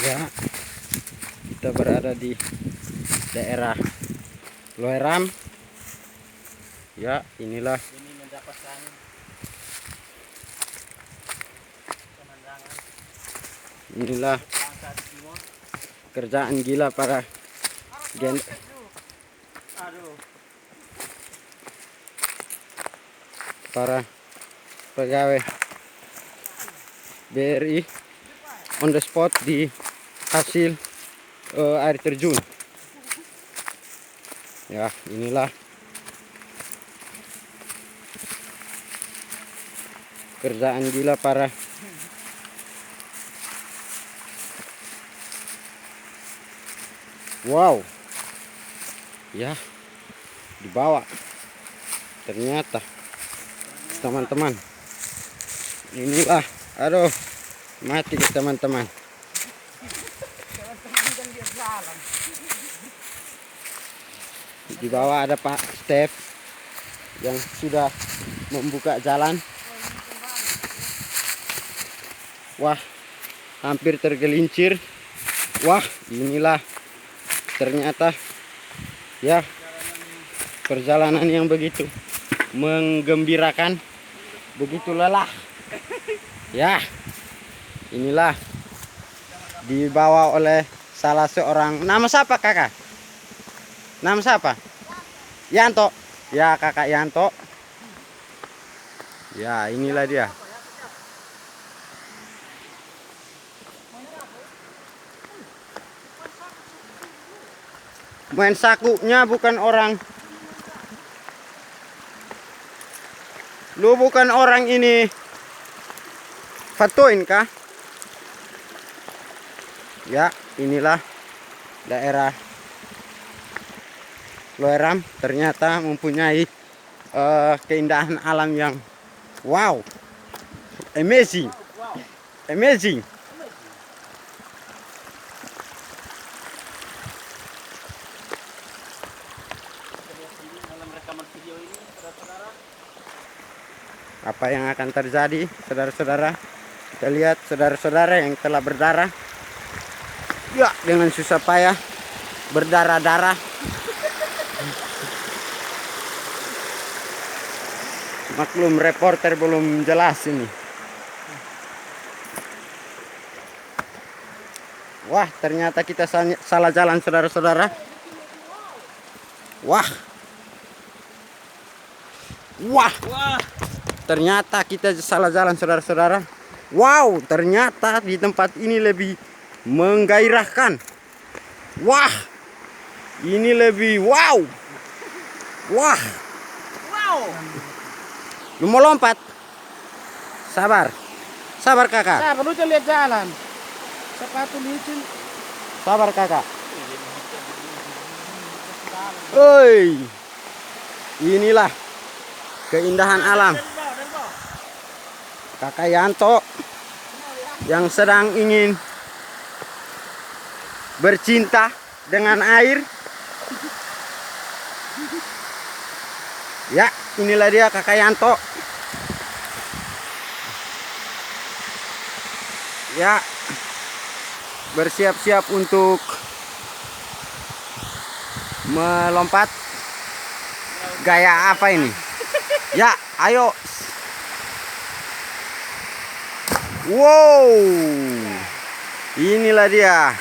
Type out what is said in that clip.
Ya, kita berada di daerah Loeram. Ya, inilah Ini mendapatkan pemandangan inilah bangka timur. kerjaan gila para Aduh, pegawai BRI on the spot di hasil air terjun. Ya, inilah kerjaan gila para wow. Ya, dibawa. Ternyata teman-teman, inilah, aduh, mati ke teman-teman. Di bawah ada Pak Stef yang sudah membuka jalan. Wah, hampir tergelincir. Wah, inilah ternyata ya perjalanan yang begitu menggembirakan, begitu lelah. Ya, inilah dibawa oleh salah seorang, nama siapa kakak? Nama siapa? Yanto. Ya, kakak Yanto. Ya, inilah dia. Main sakunya bukan orang. Lu bukan orang ini Fatoin kah? Ya, inilah daerah Loeram. Ternyata mempunyai keindahan alam yang wow, amazing, amazing. dalam rekaman video ini, saudara-saudara, Apa yang akan terjadi, saudara-saudara? Kita lihat saudara-saudara yang telah berdarah. Ya, dengan susah payah berdarah-darah. Maklum reporter belum jelas ini. Wah, ternyata kita salah jalan, saudara-saudara. Wah. Wah. wah, Ternyata kita salah jalan, saudara-saudara. Wow, ternyata di tempat ini lebih menggairahkan. Wah, ini lebih wow. Wah, wow. lu mau lompat? Sabar, sabar kakak. Nah, perlu lihat jalan. Sepatu licin. Sabar kakak. Oi, inilah keindahan alam. Kakak Yanto yang sedang ingin bercinta dengan air. Ya, inilah dia kakak Yanto. Ya, bersiap-siap untuk melompat. Gaya apa ini? Ya, ayo. Wow, inilah dia.